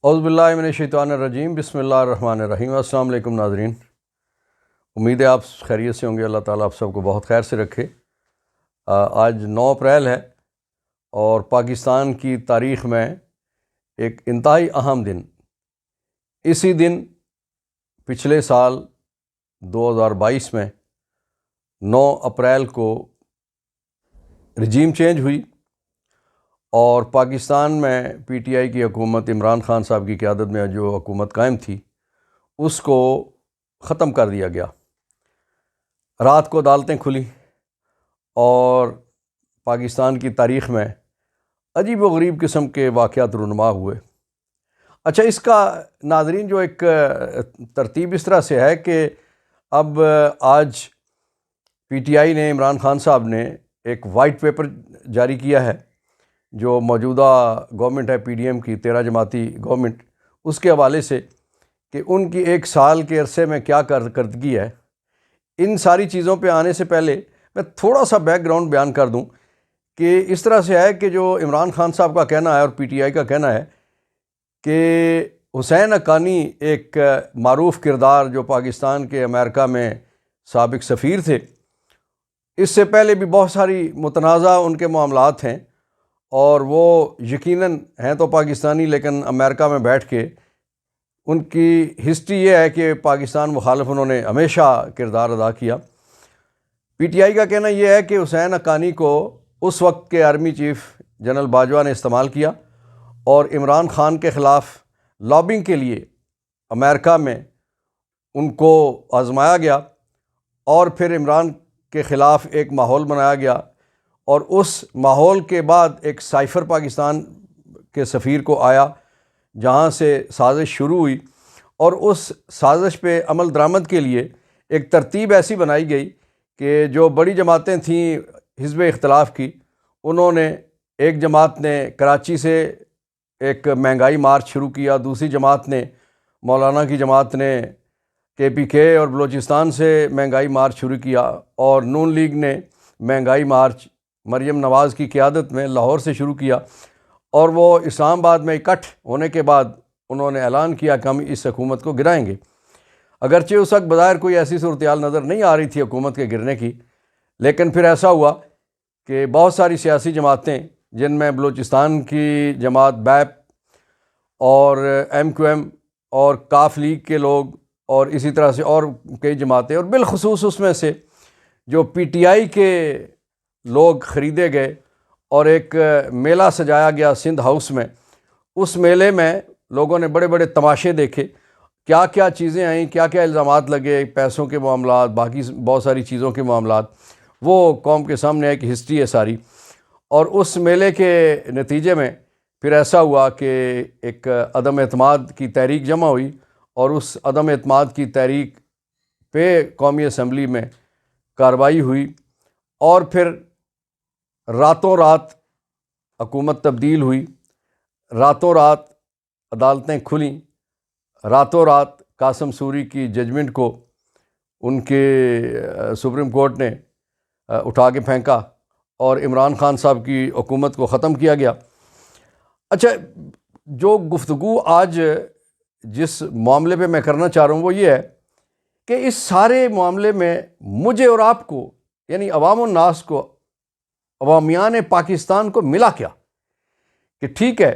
اعوذ باللہ من الشیطان الرجیم، بسم اللہ الرحمن الرحیم۔ السلام علیکم ناظرین، امید ہے آپ خیریت سے ہوں گے۔ اللہ تعالیٰ آپ سب کو بہت خیر سے رکھے۔ آج 9 اپریل ہے اور پاکستان کی تاریخ میں ایک انتہائی اہم دن۔ اسی دن پچھلے سال 2022 میں 9 اپریل کو رجیم چینج ہوئی اور پاکستان میں پی ٹی آئی کی حکومت، عمران خان صاحب کی قیادت میں جو حکومت قائم تھی، اس کو ختم کر دیا گیا۔ رات کو عدالتیں کھلیں اور پاکستان کی تاریخ میں عجیب و غریب قسم کے واقعات رونما ہوئے۔ اچھا، اس کا ناظرین جو ایک ترتیب اس طرح سے ہے کہ اب آج پی ٹی آئی نے، عمران خان صاحب نے ایک وائٹ پیپر جاری کیا ہے، جو موجودہ گورنمنٹ ہے پی ڈی ایم کی 13 جماعتی گورنمنٹ، اس کے حوالے سے کہ ان کی 1 سال کے عرصے میں کیا کارکردگی ہے۔ ان ساری چیزوں پہ آنے سے پہلے میں تھوڑا سا بیک گراؤنڈ بیان کر دوں کہ اس طرح سے ہے کہ جو عمران خان صاحب کا کہنا ہے اور پی ٹی آئی کا کہنا ہے کہ حسین حقانی ایک معروف کردار جو پاکستان کے امریکہ میں سابق سفیر تھے، اس سے پہلے بھی بہت ساری متنازع ان کے معاملات ہیں اور وہ یقیناً ہیں تو پاکستانی، لیکن امریکہ میں بیٹھ کے ان کی ہسٹری یہ ہے کہ پاکستان مخالف انہوں نے ہمیشہ کردار ادا کیا۔ پی ٹی آئی کا کہنا یہ ہے کہ حسین حقانی کو اس وقت کے آرمی چیف جنرل باجوہ نے استعمال کیا اور عمران خان کے خلاف لابنگ کے لیے امریکہ میں ان کو آزمایا گیا اور پھر عمران کے خلاف ایک ماحول بنایا گیا، اور اس ماحول کے بعد ایک سائفر پاکستان کے سفیر کو آیا جہاں سے سازش شروع ہوئی، اور اس سازش پہ عمل درآمد کے لیے ایک ترتیب ایسی بنائی گئی کہ جو بڑی جماعتیں تھیں حزب اختلاف کی، انہوں نے، ایک جماعت نے کراچی سے ایک مہنگائی مارچ شروع کیا، دوسری جماعت نے، مولانا کی جماعت نے کے پی کے اور بلوچستان سے مہنگائی مارچ شروع کیا، اور نون لیگ نے مہنگائی مارچ مریم نواز کی قیادت میں لاہور سے شروع کیا، اور وہ اسلام آباد میں اکٹھ ہونے کے بعد انہوں نے اعلان کیا کہ ہم اس حکومت کو گرائیں گے۔ اگرچہ اس وقت بظاہر کوئی ایسی صورتحال نظر نہیں آ رہی تھی حکومت کے گرنے کی، لیکن پھر ایسا ہوا کہ بہت ساری سیاسی جماعتیں، جن میں بلوچستان کی جماعت بیپ اور ایم کیو ایم اور کاف لیگ کے لوگ اور اسی طرح سے اور کئی جماعتیں، اور بالخصوص اس میں سے جو پی ٹی آئی کے لوگ خریدے گئے اور ایک میلہ سجایا گیا سندھ ہاؤس میں۔ اس میلے میں لوگوں نے بڑے بڑے تماشے دیکھے، کیا کیا چیزیں آئیں، کیا کیا الزامات لگے، پیسوں کے معاملات، باقی بہت ساری چیزوں کے معاملات، وہ قوم کے سامنے ایک ہسٹری ہے ساری۔ اور اس میلے کے نتیجے میں پھر ایسا ہوا کہ ایک عدم اعتماد کی تحریک جمع ہوئی، اور اس عدم اعتماد کی تحریک پہ قومی اسمبلی میں کارروائی ہوئی، اور پھر راتوں رات حکومت تبدیل ہوئی، راتوں رات عدالتیں کھلیں، راتوں رات قاسم سوری کی ججمنٹ کو ان کے سپریم کورٹ نے اٹھا کے پھینکا اور عمران خان صاحب کی حکومت کو ختم کیا گیا۔ اچھا، جو گفتگو آج جس معاملے پہ میں کرنا چاہ رہا ہوں وہ یہ ہے کہ اس سارے معاملے میں مجھے اور آپ کو، یعنی عوام الناس کو، عوامیان پاکستان کو ملا کیا؟ کہ ٹھیک ہے،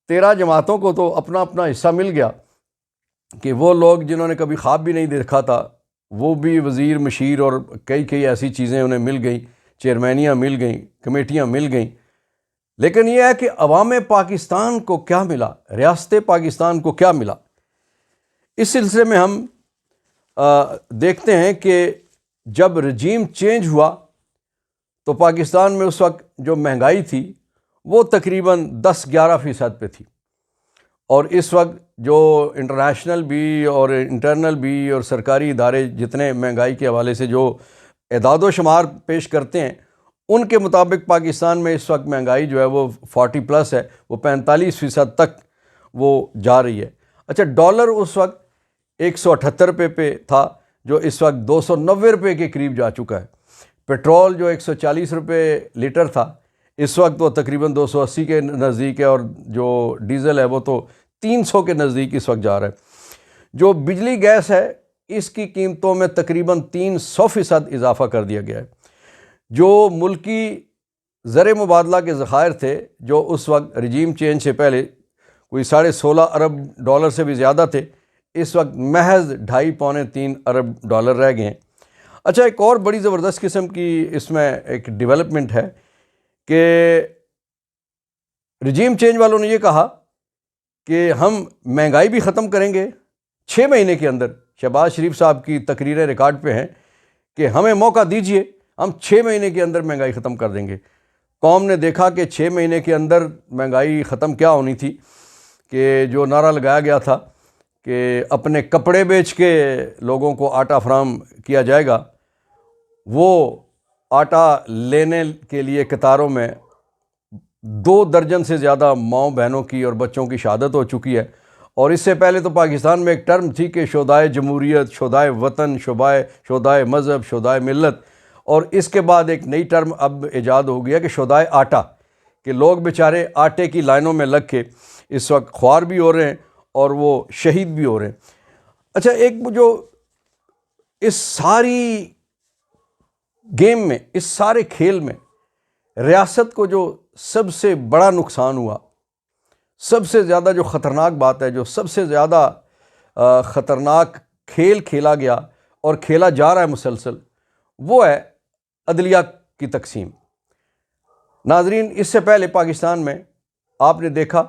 13 جماعتوں کو تو اپنا اپنا حصہ مل گیا کہ وہ لوگ جنہوں نے کبھی خواب بھی نہیں دیکھا تھا، وہ بھی وزیر، مشیر اور کئی ایسی چیزیں انہیں مل گئیں، چیئرمینیاں مل گئیں، کمیٹیاں مل گئیں۔ لیکن یہ ہے کہ عوام پاکستان کو کیا ملا، ریاست پاکستان کو کیا ملا؟ اس سلسلے میں ہم دیکھتے ہیں کہ جب رجیم چینج ہوا تو پاکستان میں اس وقت جو مہنگائی تھی وہ تقریباً 10-11% پہ تھی، اور اس وقت جو انٹرنیشنل بھی اور انٹرنل بھی اور سرکاری ادارے جتنے مہنگائی کے حوالے سے جو اعداد و شمار پیش کرتے ہیں، ان کے مطابق پاکستان میں اس وقت مہنگائی جو ہے وہ 40+ ہے، وہ 45% تک وہ جا رہی ہے۔ اچھا، ڈالر اس وقت 178 روپے پہ تھا، جو اس وقت 290 روپے کے قریب جا چکا ہے۔ پیٹرول جو 140 روپے لیٹر تھا، اس وقت وہ تقریباً 280 کے نزدیک ہے، اور جو ڈیزل ہے وہ تو 300 کے نزدیک اس وقت جا رہا ہے۔ جو بجلی گیس ہے اس کی قیمتوں میں تقریباً 300% اضافہ کر دیا گیا ہے۔ جو ملکی زر مبادلہ کے ذخائر تھے جو اس وقت رجیم چینج سے پہلے کوئی 16.5 ارب ڈالر سے بھی زیادہ تھے، اس وقت محض 2.5-3 ارب ڈالر رہ گئے ہیں۔ اچھا، ایک اور بڑی زبردست قسم کی اس میں ایک ڈیولپمنٹ ہے کہ رجیم چینج والوں نے یہ کہا کہ ہم مہنگائی بھی ختم کریں گے 6 مہینے کے اندر۔ شہباز شریف صاحب کی تقریریں ریکارڈ پہ ہیں کہ ہمیں موقع دیجئے، ہم 6 مہینے کے اندر مہنگائی ختم کر دیں گے۔ قوم نے دیکھا کہ 6 مہینے کے اندر مہنگائی ختم کیا ہونی تھی، کہ جو نعرہ لگایا گیا تھا کہ اپنے کپڑے بیچ کے لوگوں کو آٹا فراہم کیا جائے گا، وہ آٹا لینے کے لیے قطاروں میں 2 درجن سے زیادہ ماؤں بہنوں کی اور بچوں کی شہادت ہو چکی ہے۔ اور اس سے پہلے تو پاکستان میں ایک ٹرم تھی کہ شہدائے جمہوریت، شہدائے وطن، شہدائے مذہب، شہدائے ملت، اور اس کے بعد ایک نئی ٹرم اب ایجاد ہو گیا کہ شہدائے آٹا، کہ لوگ بیچارے آٹے کی لائنوں میں لگ کے اس وقت خوار بھی ہو رہے ہیں اور وہ شہید بھی ہو رہے ہیں۔ اچھا، ایک جو اس ساری گیم میں، اس سارے کھیل میں ریاست کو جو سب سے بڑا نقصان ہوا، سب سے زیادہ جو خطرناک بات ہے، جو سب سے زیادہ خطرناک کھیل کھیلا گیا اور کھیلا جا رہا ہے مسلسل، وہ ہے عدلیہ کی تقسیم۔ ناظرین، اس سے پہلے پاکستان میں آپ نے دیکھا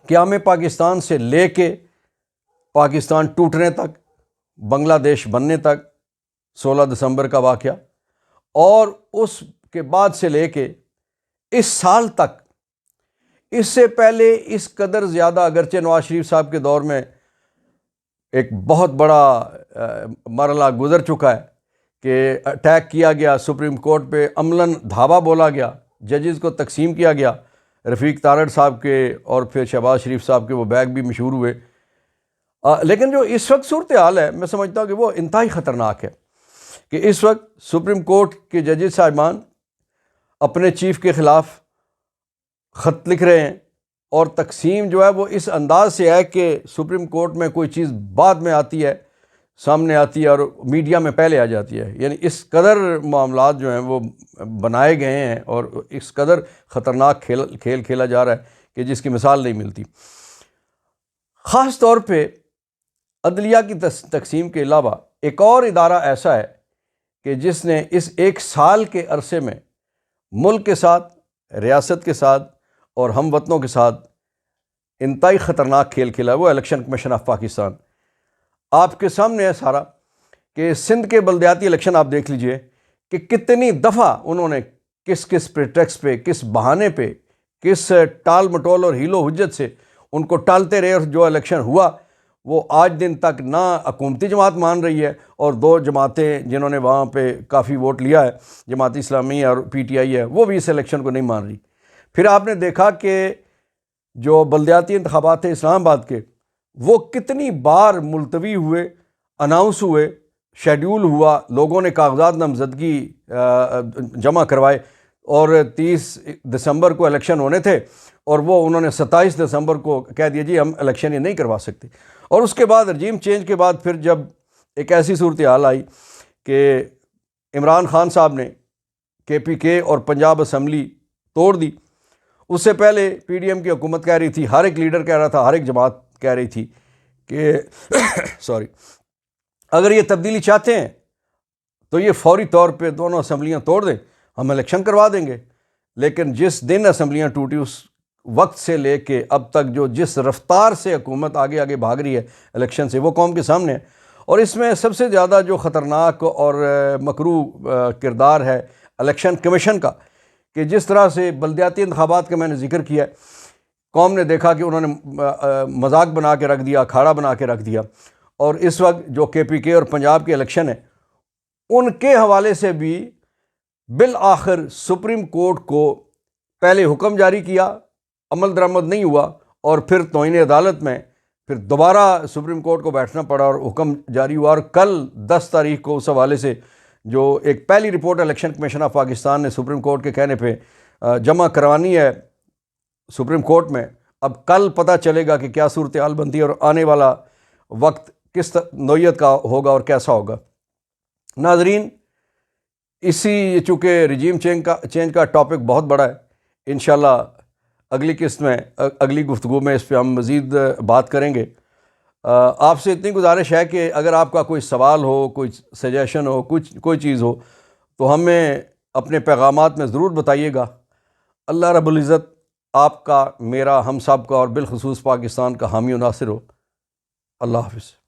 قیام پاکستان سے لے کے پاکستان ٹوٹنے تک، بنگلہ دیش بننے تک 16 دسمبر کا واقعہ، اور اس کے بعد سے لے کے اس سال تک، اس سے پہلے اس قدر زیادہ، اگرچہ نواز شریف صاحب کے دور میں ایک بہت بڑا مرحلہ گزر چکا ہے کہ اٹیک کیا گیا سپریم کورٹ پہ، عملاً دھاوا بولا گیا، ججز کو تقسیم کیا گیا، رفیق تارڑ صاحب کے اور پھر شہباز شریف صاحب کے وہ بیگ بھی مشہور ہوئے، لیکن جو اس وقت صورتحال ہے میں سمجھتا ہوں کہ وہ انتہائی خطرناک ہے، کہ اس وقت سپریم کورٹ کے ججز صاحبان اپنے چیف کے خلاف خط لکھ رہے ہیں، اور تقسیم جو ہے وہ اس انداز سے ہے کہ سپریم کورٹ میں کوئی چیز بعد میں آتی ہے، سامنے آتی ہے اور میڈیا میں پہلے آ جاتی ہے۔ یعنی اس قدر معاملات جو ہیں وہ بنائے گئے ہیں اور اس قدر خطرناک کھیل کھیلا جا رہا ہے کہ جس کی مثال نہیں ملتی۔ خاص طور پہ عدلیہ کی تقسیم کے علاوہ ایک اور ادارہ ایسا ہے کہ جس نے اس 1 سال کے عرصے میں ملک کے ساتھ، ریاست کے ساتھ اور ہم وطنوں کے ساتھ انتہائی خطرناک کھیل کھیلا ہے، وہ الیکشن کمیشن آف پاکستان۔ آپ کے سامنے ہے سارا کہ سندھ کے بلدیاتی الیکشن آپ دیکھ لیجئے کہ کتنی دفعہ انہوں نے کس پریٹیکسٹ پہ، کس بہانے پہ، کس ٹال مٹول اور ہیلو حجت سے ان کو ٹالتے رہے، اور جو الیکشن ہوا وہ آج دن تک نہ حکومتی جماعت مان رہی ہے، اور 2 جماعتیں جنہوں نے وہاں پہ کافی ووٹ لیا ہے، جماعت اسلامی اور پی ٹی آئی ہے، وہ بھی اس الیکشن کو نہیں مان رہی۔ پھر آپ نے دیکھا کہ جو بلدیاتی انتخابات تھے اسلام آباد کے، وہ کتنی بار ملتوی ہوئے، اناؤنس ہوئے، شیڈیول ہوا، لوگوں نے کاغذات نامزدگی جمع کروائے، اور 30 دسمبر کو الیکشن ہونے تھے، اور وہ انہوں نے 27 دسمبر کو کہہ دیا جی ہم الیکشن یہ نہیں کروا سکتے۔ اور اس کے بعد رجیم چینج کے بعد پھر جب ایک ایسی صورتحال آئی کہ عمران خان صاحب نے KPK اور پنجاب اسمبلی توڑ دی، اس سے پہلے پی ڈی ایم کی حکومت کہہ رہی تھی، ہر ایک لیڈر کہہ رہا تھا، ہر ایک جماعت کہہ رہی تھی کہ اگر یہ تبدیلی چاہتے ہیں تو یہ فوری طور پہ دونوں اسمبلیاں توڑ دیں، ہم الیکشن کروا دیں گے۔ لیکن جس دن اسمبلیاں ٹوٹی، اس وقت سے لے کے اب تک جو جس رفتار سے حکومت آگے بھاگ رہی ہے الیکشن سے، وہ قوم کے سامنے ہے۔ اور اس میں سب سے زیادہ جو خطرناک اور مکروہ کردار ہے الیکشن کمیشن کا، کہ جس طرح سے بلدیاتی انتخابات کا میں نے ذکر کیا، قوم نے دیکھا کہ انہوں نے مذاق بنا کے رکھ دیا، اکھاڑا بنا کے رکھ دیا، اور اس وقت جو KPK اور پنجاب کے الیکشن ہیں ان کے حوالے سے بھی بالآخر سپریم کورٹ کو پہلے حکم جاری کیا، عمل درآمد نہیں ہوا، اور پھر توہین عدالت میں پھر دوبارہ سپریم کورٹ کو بیٹھنا پڑا اور حکم جاری ہوا۔ اور کل 10 تاریخ کو اس حوالے سے جو ایک پہلی report election commission of Pakistan نے سپریم کورٹ کے کہنے پہ جمع کروانی ہے سپریم کورٹ میں، اب کل پتہ چلے گا کہ کیا صورتحال بنتی ہے اور آنے والا وقت کس نوعیت کا ہوگا اور کیسا ہوگا۔ ناظرین، اسی چونکہ رجیم چینج کا ٹاپک بہت بڑا ہے، انشاءاللہ اگلی قسط میں اگلی گفتگو میں اس پہ ہم مزید بات کریں گے۔ آپ سے اتنی گزارش ہے کہ اگر آپ کا کوئی سوال ہو، کوئی سجیشن ہو، کوئی چیز ہو تو ہمیں اپنے پیغامات میں ضرور بتائیے گا۔ اللہ رب العزت آپ کا، میرا، ہم سب کا اور بالخصوص پاکستان کا حامی و ناصر ہو۔ اللہ حافظ۔